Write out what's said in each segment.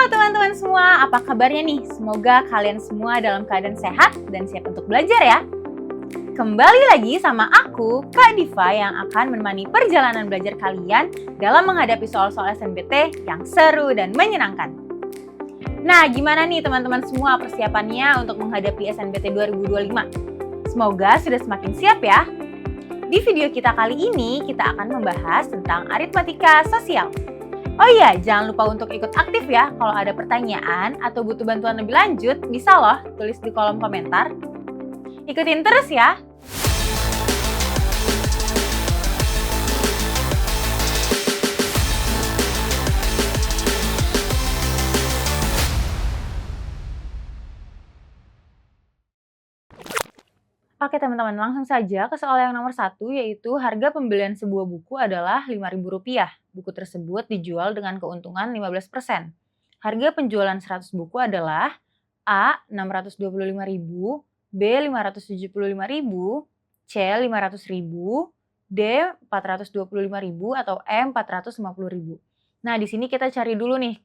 Halo teman-teman semua, apa kabarnya nih? Semoga kalian semua dalam keadaan sehat dan siap untuk belajar ya. Kembali lagi sama aku, Kak Diva, yang akan menemani perjalanan belajar kalian dalam menghadapi soal-soal SNBT yang seru dan menyenangkan. Nah, gimana nih teman-teman semua persiapannya untuk menghadapi SNBT 2025? Semoga sudah semakin siap ya. Di video kita kali ini, kita akan membahas tentang aritmatika sosial. Oh iya, jangan lupa untuk ikut aktif ya. Kalau ada pertanyaan atau butuh bantuan lebih lanjut, bisa loh tulis di kolom komentar. Ikutin terus ya. Oke teman-teman, langsung saja ke soal yang nomor 1, yaitu harga pembelian sebuah buku adalah Rp5.000. Buku tersebut dijual dengan keuntungan 15%. Harga penjualan 100 buku adalah A. Rp625.000, B. Rp575.000, C. Rp500.000, D. Rp425.000, atau E. Rp450.000. Nah, di sini kita cari dulu nih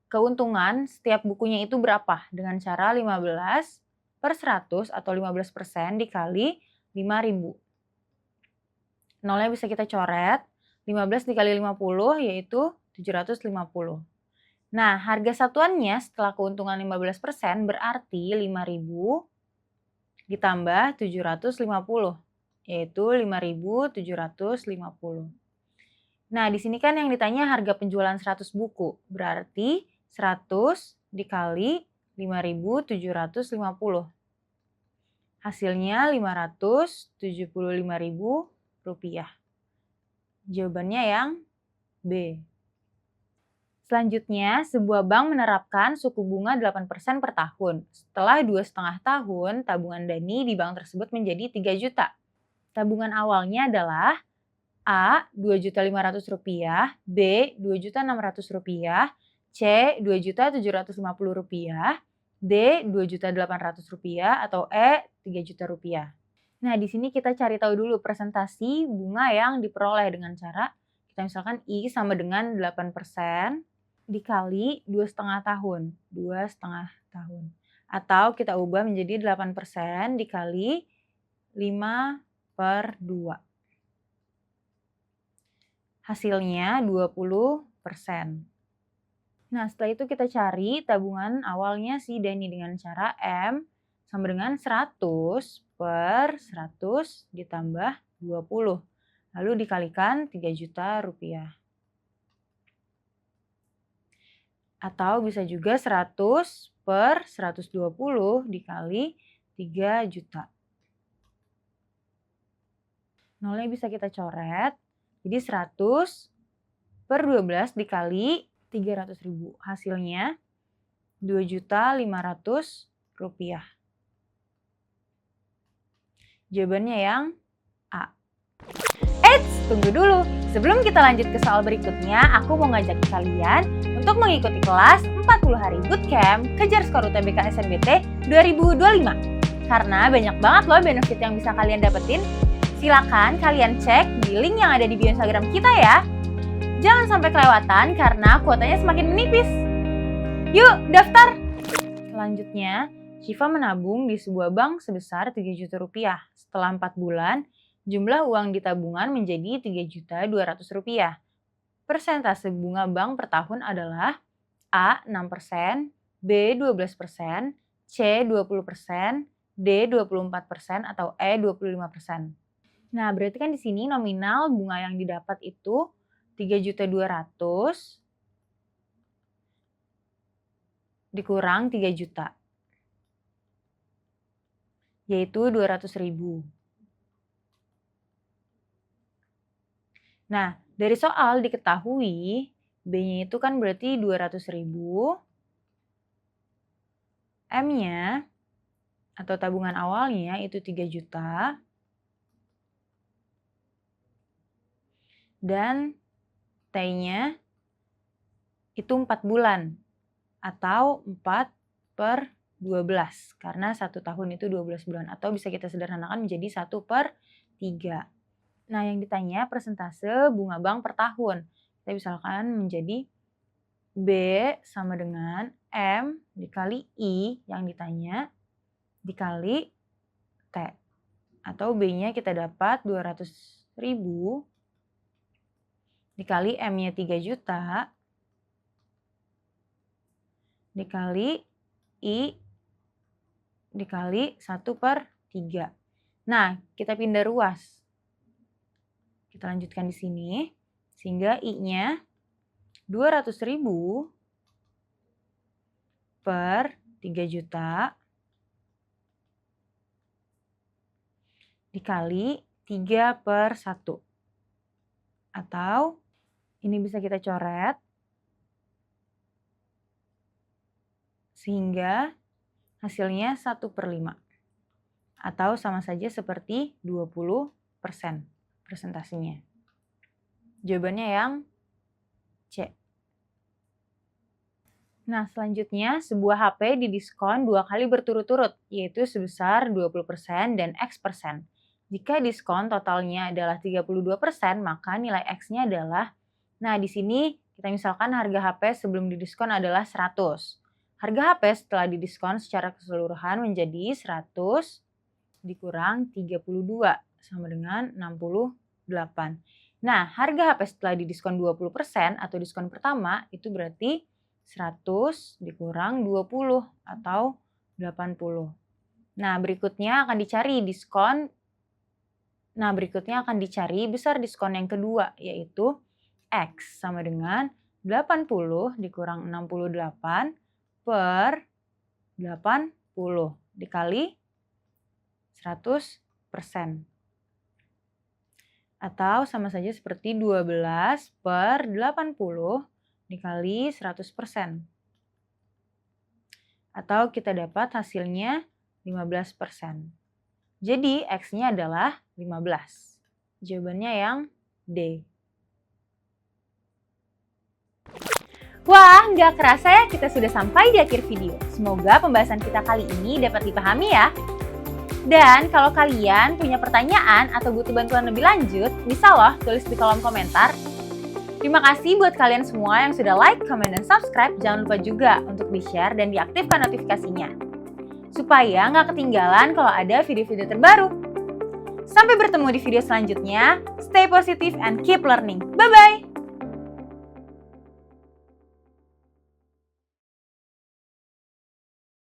keuntungan setiap bukunya itu berapa dengan cara 15/100 atau 15% dikali 5.000. Nolnya bisa kita coret, 15 dikali 50 yaitu 750. Nah, harga satuannya setelah keuntungan 15% berarti 5.000 ditambah 750, yaitu 5.750. Nah, di sini kan yang ditanya harga penjualan 100 buku, berarti 100 dikali 5.750. Hasilnya Rp575.000. Jawabannya yang B. Selanjutnya, sebuah bank menerapkan suku bunga 8% per tahun. Setelah 2,5 tahun, tabungan Dani di bank tersebut menjadi 3 juta. Tabungan awalnya adalah A. Rp2.500.000, B. Rp2.600.000, C. Rp2.750.000, D. Rp2.800.000, atau E. Rp3 juta. Nah, di sini kita cari tahu dulu presentasi bunga yang diperoleh dengan cara kita misalkan I sama dengan 8% dikali 2,5 tahun. 2,5 tahun. Atau kita ubah menjadi 8% dikali 5/2. Hasilnya 20%. Nah, setelah itu kita cari tabungan awalnya si Dani dengan cara M sama dengan 100/100 ditambah 20. Lalu dikalikan 3 juta rupiah. Atau bisa juga 100/120 dikali 3 juta. Nolnya bisa kita coret. Jadi 100/12 dikali 300.000. Hasilnya Rp2.500.000. Jawabannya yang A. Eits, tunggu dulu. Sebelum kita lanjut ke soal berikutnya, aku mau ngajak kalian untuk mengikuti kelas 40 hari bootcamp Kejar Skor UTBK SNBT 2025. Karena banyak banget loh benefit yang bisa kalian dapetin. Silakan kalian cek di link yang ada di bio Instagram kita ya. Jangan sampai kelewatan karena kuotanya semakin menipis. Yuk, daftar! Selanjutnya, Syifa menabung di sebuah bank sebesar 3 juta rupiah. Setelah 4 bulan, jumlah uang di tabungan menjadi Rp3.200.000. Persentase bunga bank per tahun adalah A. 6%, B. 12%, C. 20%, D. 24%, atau E. 25%. Nah, berarti kan di sini nominal bunga yang didapat itu Rp3.200.000 dikurang 3 juta. Yaitu 200.000. Nah, dari soal diketahui B-nya itu kan berarti 200.000, M-nya atau tabungan awalnya itu 3 juta, dan T-nya itu 4 bulan atau 4/12 karena 1 tahun itu 12 bulan, atau bisa kita sederhanakan menjadi 1/3. Nah, yang ditanya persentase bunga bank per tahun. Kita misalkan menjadi B sama dengan M dikali I yang ditanya dikali T. Atau B-nya kita dapat 200.000 dikali M-nya 3 juta dikali I dikali 1/3. Nah, kita pindah ruas. Kita lanjutkan di sini. Sehingga I-nya 200.000 per 3 juta dikali 3/1. Atau ini bisa kita coret. Sehingga hasilnya 1/5. Atau sama saja seperti 20% persentasenya. Jawabannya yang C. Nah, selanjutnya sebuah HP didiskon 2 kali berturut-turut, yaitu sebesar 20% dan X%. Jika diskon totalnya adalah 32%, maka nilai X-nya adalah, nah di sini kita misalkan harga HP sebelum didiskon adalah 100. Harga HP setelah didiskon secara keseluruhan menjadi 100 dikurang 32 sama dengan 68. Nah, harga HP setelah didiskon 20% atau diskon pertama itu berarti 100 dikurang 20 atau 80. Nah, berikutnya akan dicari besar diskon yang kedua, yaitu X sama dengan 80 dikurang 68 per 80 dikali 100%. Atau sama saja seperti 12 per 80 dikali 100%. Atau kita dapat hasilnya 15%. Jadi X-nya adalah 15. Jawabannya yang D. Wah, nggak kerasa ya kita sudah sampai di akhir video. Semoga pembahasan kita kali ini dapat dipahami ya. Dan kalau kalian punya pertanyaan atau butuh bantuan lebih lanjut, bisa loh tulis di kolom komentar. Terima kasih buat kalian semua yang sudah like, comment, dan subscribe. Jangan lupa juga untuk di-share dan diaktifkan notifikasinya. Supaya nggak ketinggalan kalau ada video-video terbaru. Sampai bertemu di video selanjutnya. Stay positive and keep learning. Bye-bye!